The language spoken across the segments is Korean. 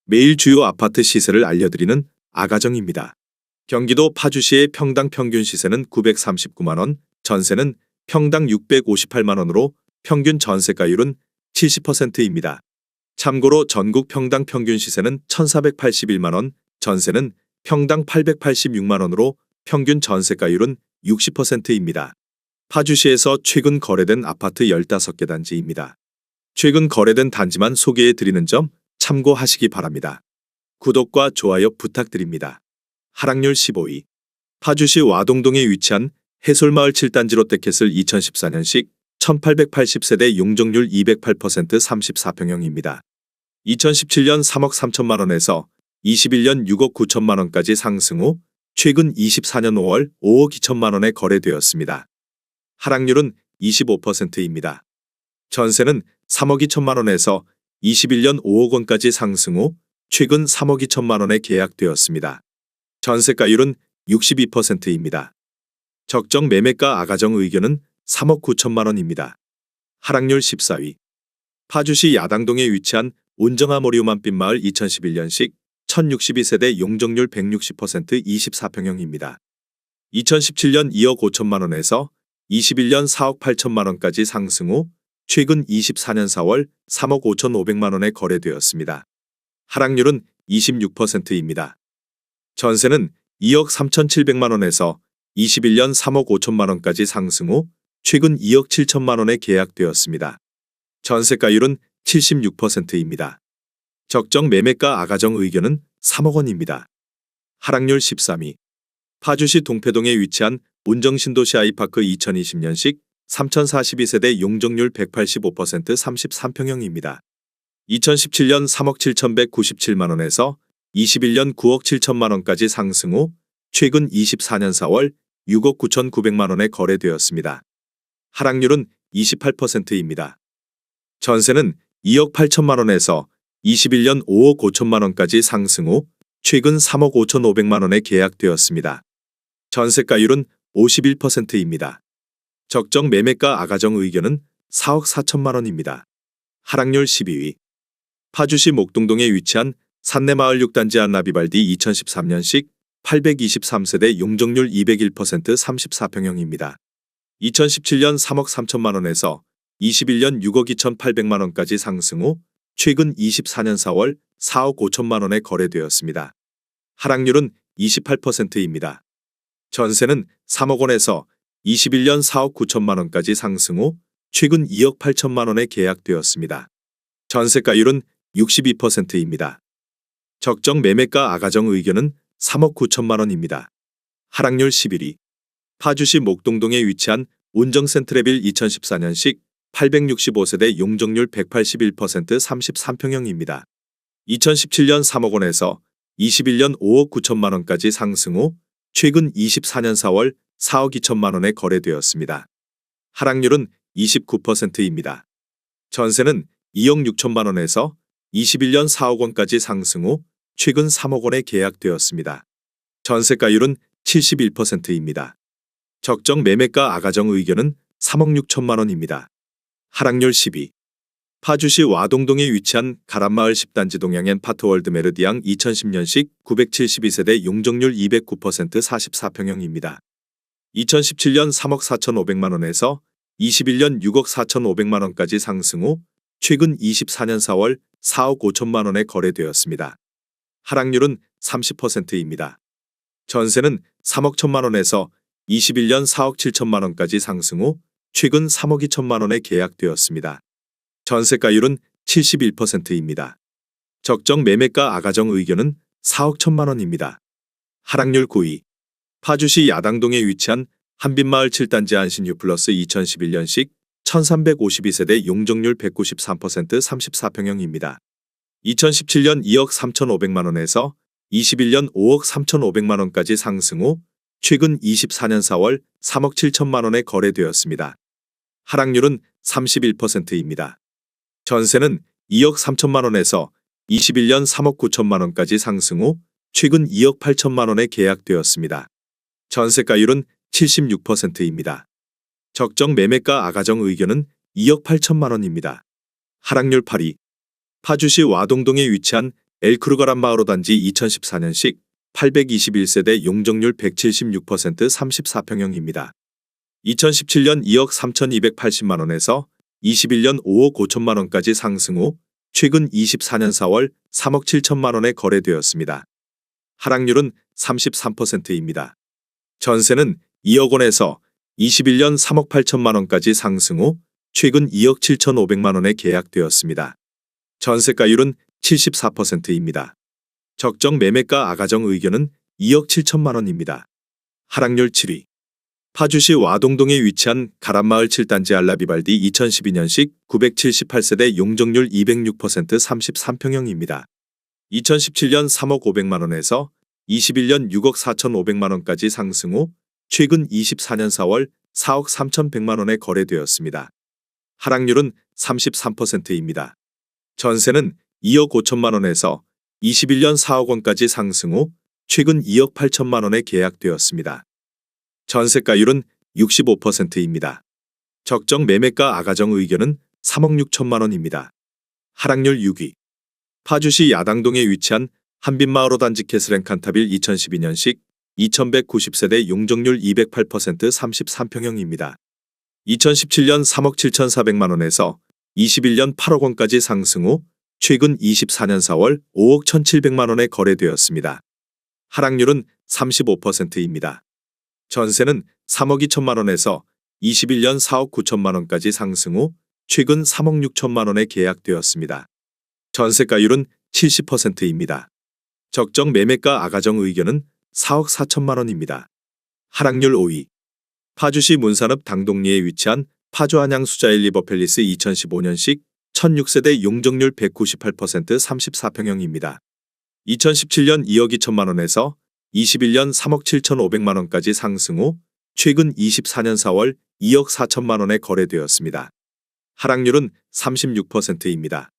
매일 주요 아파트 시세를 알려드리는 아가정입니다. 경기도 파주시의 평당 평균 시세는 939만 원, 전세는 평당 658만 원으로 평균 전세가율은 70%입니다. 참고로 전국 평당 평균 시세는 1,481만 원, 전세는 평당 886만 원으로 평균 전세가율은 60%입니다. 파주시에서 최근 거래된 아파트 15개 단지입니다. 최근 거래된 단지만 소개해 드리는 점 참고하시기 바랍니다. 구독과 좋아요 부탁드립니다. 하락률 15위. 파주시 와동동에 위치한 해솔마을 7단지 롯데캐슬 2014년식 1880세대 용적률 208% 34평형입니다. 2017년 3억 3천만 원에서 21년 6억 9천만 원까지 상승 후 최근 24년 5월 5억 2천만 원에 거래되었습니다. 하락률은 25%입니다. 전세는 3억 2천만 원에서 21년 5억 원까지 상승 후 최근 3억 2천만 원에 계약되었습니다. 전세가율은 62%입니다. 적정 매매가 아가정 의견은 3억 9천만 원입니다. 하락률 14위. 파주시 야당동에 위치한 온정아모리우만빛 마을 2011년식 1062세대 용적률 160% 24평형입니다. 2017년 2억 5천만 원에서 21년 4억 8천만 원까지 상승 후 최근 24년 4월 3억 5,500만 원에 거래되었습니다. 하락률은 26%입니다. 전세는 2억 3,700만 원에서 21년 3억 5천만 원까지 상승 후 최근 2억 7천만 원에 계약되었습니다. 전세가율은 76%입니다. 적정 매매가 아가정 의견은 3억 원입니다. 하락률 13위. 파주시 동패동에 위치한 운정신도시 아이파크 2020년식 3042세대 용적률 185% 33평형입니다. 2017년 3억 7,197만 원에서 21년 9억 7천만 원까지 상승 후 최근 24년 4월 6억 9,900만 원에 거래되었습니다. 하락률은 28%입니다. 전세는 2억 8천만 원에서 21년 5억 5천만 원까지 상승 후 최근 3억 5,500만 원에 계약되었습니다. 전세가율은 51%입니다. 적정 매매가 아가정 의견은 4억 4천만 원입니다. 하락률 12위. 파주시 목동동에 위치한 산내마을 6단지 안나비발디 2013년식 823세대 용적률 201% 34평형입니다. 2017년 3억 3천만 원에서 21년 6억 2,800만 원까지 상승 후 최근 24년 4월 4억 5천만 원에 거래되었습니다. 하락률은 28%입니다. 전세는 3억 원에서 21년 4억 9천만 원까지 상승 후 최근 2억 8천만 원에 계약되었습니다. 전세가율은 62%입니다. 적정 매매가 아가정 의견은 3억 9천만 원입니다. 하락률 11위. 파주시 목동동에 위치한 운정센트레빌 2014년식 865세대 용적률 181% 33평형입니다. 2017년 3억 원에서 21년 5억 9천만 원까지 상승 후 최근 24년 4월 4억 2천만 원에 거래되었습니다. 하락률은 29%입니다. 전세는 2억 6천만 원에서 21년 4억 원까지 상승 후 최근 3억 원에 계약되었습니다. 전세가율은 71%입니다. 적정 매매가 아가정 의견은 3억 6천만 원입니다. 하락률 10위. 파주시 와동동에 위치한 가람마을 10단지 동양엔 파트월드 메르디앙 2010년식 972세대 용적률 209% 44평형입니다. 2017년 3억 4,500만 원에서 21년 6억 4,500만 원까지 상승 후 최근 24년 4월 4억 5천만 원에 거래되었습니다. 하락률은 30%입니다. 전세는 3억 1천만 원에서 21년 4억 7천만 원까지 상승 후 최근 3억 2천만 원에 계약되었습니다. 전세가율은 71%입니다. 적정 매매가 아가정 의견은 4억 1천만 원입니다. 하락률 9위. 파주시 야당동에 위치한 한빛마을 7단지 안신유플러스 2011년식 1352세대 용적률 193% 34평형입니다. 2017년 2억 3,500만 원에서 21년 5억 3,500만 원까지 상승 후 최근 24년 4월 3억 7천만 원에 거래되었습니다. 하락률은 31%입니다. 전세는 2억 3천만 원에서 21년 3억 9천만 원까지 상승 후 최근 2억 8천만 원에 계약되었습니다. 전세가율은 76%입니다. 적정 매매가 아가정 의견은 2억 8천만 원입니다. 하락률 8위. 파주시 와동동에 위치한 엘크루가란 마을호 단지 2014년식 821세대 용적률 176% 34평형입니다. 2017년 2억 3,280만 원에서 21년 5억 5천만 원까지 상승 후 최근 24년 4월 3억 7천만 원에 거래되었습니다. 하락률은 33%입니다. 전세는 2억 원에서 21년 3억 8천만 원까지 상승 후 최근 2억 7,500만 원에 계약되었습니다. 전세가율은 74%입니다. 적정 매매가 아가정 의견은 2억 7천만 원입니다. 하락률 7위. 파주시 와동동에 위치한 가란마을 7단지 알라비발디 2012년식 978세대 용적률 206% 33평형입니다. 2017년 3억 500만 원에서 21년 6억 4,500만 원까지 상승 후 최근 24년 4월 4억 3,100만 원에 거래되었습니다. 하락률은 33%입니다. 전세는 2억 5천만 원에서 21년 4억 원까지 상승 후 최근 2억 8천만 원에 계약되었습니다. 전세가율은 65%입니다. 적정 매매가 아가정 의견은 3억 6천만 원입니다. 하락률 6위. 파주시 야당동에 위치한 한빛마을호 단지 캐슬앤칸타빌 2012년식 2190세대 용적률 208% 33평형입니다. 2017년 3억 7,400만 원에서 21년 8억 원까지 상승 후 최근 24년 4월 5억 1,700만 원에 거래되었습니다. 하락률은 35%입니다. 전세는 3억 2천만 원에서 21년 4억 9천만 원까지 상승 후 최근 3억 6천만 원에 계약되었습니다. 전세가율은 70%입니다. 적정 매매가 아가정 의견은 4억 4천만 원입니다. 하락률 5위. 파주시 문산읍 당동리에 위치한 파주 안양 수자일 리버팰리스 2015년식 1006세대 용적률 198% 34평형입니다. 2017년 2억 2천만 원에서 21년 3억 7,500만 원까지 상승 후 최근 24년 4월 2억 4천만 원에 거래되었습니다. 하락률은 36%입니다.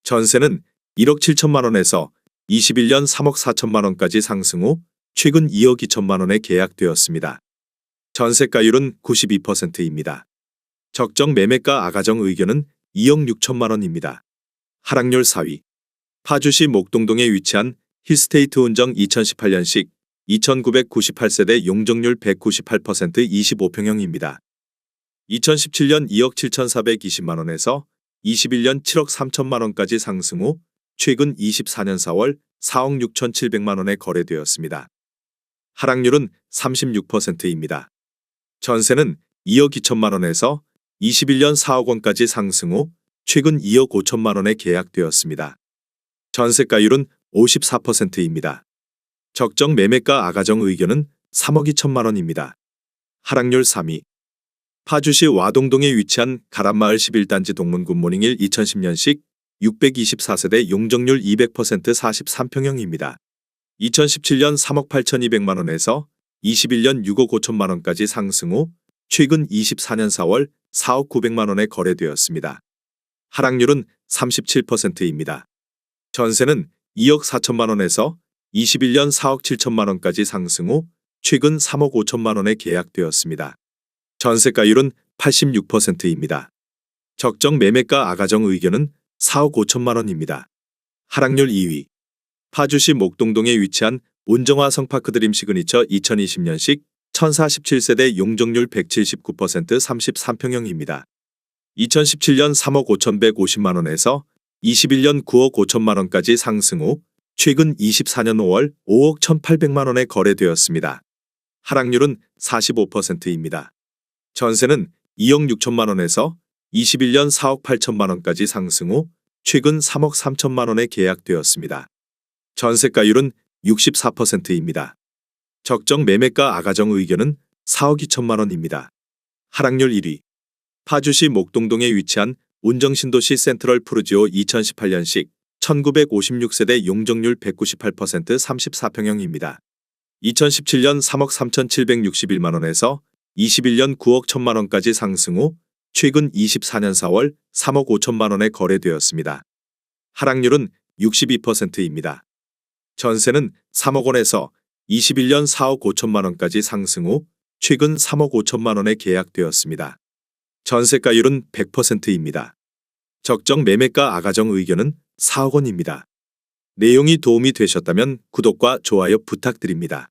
전세는 1억 7천만 원에서 21년 3억 4천만 원까지 상승 후 최근 2억 2천만 원에 계약되었습니다. 전세가율은 92%입니다. 적정 매매가 아가정 의견은 2억 6천만 원입니다. 하락률 4위. 파주시 목동동에 위치한 힐스테이트 운정 2018년식 2998세대 용적률 198% 25평형입니다. 2017년 2억 7,420만 원에서 21년 7억 3천만 원까지 상승 후 최근 24년 4월 4억 6,700만 원에 거래되었습니다. 하락률은 36%입니다. 전세는 2억 2천만 원에서 21년 4억 원까지 상승 후 최근 2억 5천만 원에 계약되었습니다. 전세가율은 54%입니다. 적정 매매가 아가정 의견은 3억 2천만 원입니다. 하락률 3위. 파주시 와동동에 위치한 가란마을 11단지 동문 굿모닝 1 2010년식 624세대 용적률 200% 43평형입니다. 2017년 3억 8,200만 원에서 21년 6억 5천만 원까지 상승 후 최근 24년 4월 4억 900만 원에 거래되었습니다. 하락률은 37%입니다. 전세는 2억 4천만 원에서 21년 4억 7천만 원까지 상승 후 최근 3억 5천만 원에 계약되었습니다. 전세가율은 86%입니다. 적정 매매가 아가정 의견은 4억 5천만 원입니다. 하락률 2위. 파주시 목동동에 위치한 온정화 성파크 드림 시그니처 2020년식 1047세대 용적률 179% 33평형입니다. 2017년 3억 5,150만 원에서 21년 9억 5천만 원까지 상승 후 최근 24년 5월 5억 1,800만 원에 거래되었습니다. 하락률은 45%입니다. 전세는 2억 6천만 원에서 21년 4억 8천만 원까지 상승 후 최근 3억 3천만 원에 계약되었습니다. 전세가율은 64%입니다. 적정 매매가 아가정 의견은 4억 2천만 원입니다. 하락률 1위. 파주시 목동동에 위치한 운정신도시 센트럴 푸르지오 2018년식 1956세대 용적률 198% 34평형입니다. 2017년 3억 3,761만 원에서 21년 9억 1천만 원까지 상승 후 최근 24년 4월 3억 5천만 원에 거래되었습니다. 하락률은 62%입니다. 전세는 3억 원에서 21년 4억 5천만 원까지 상승 후 최근 3억 5천만 원에 계약되었습니다. 전세가율은 100%입니다. 적정 매매가 아가정 의견은 4억 원입니다. 내용이 도움이 되셨다면 구독과 좋아요 부탁드립니다.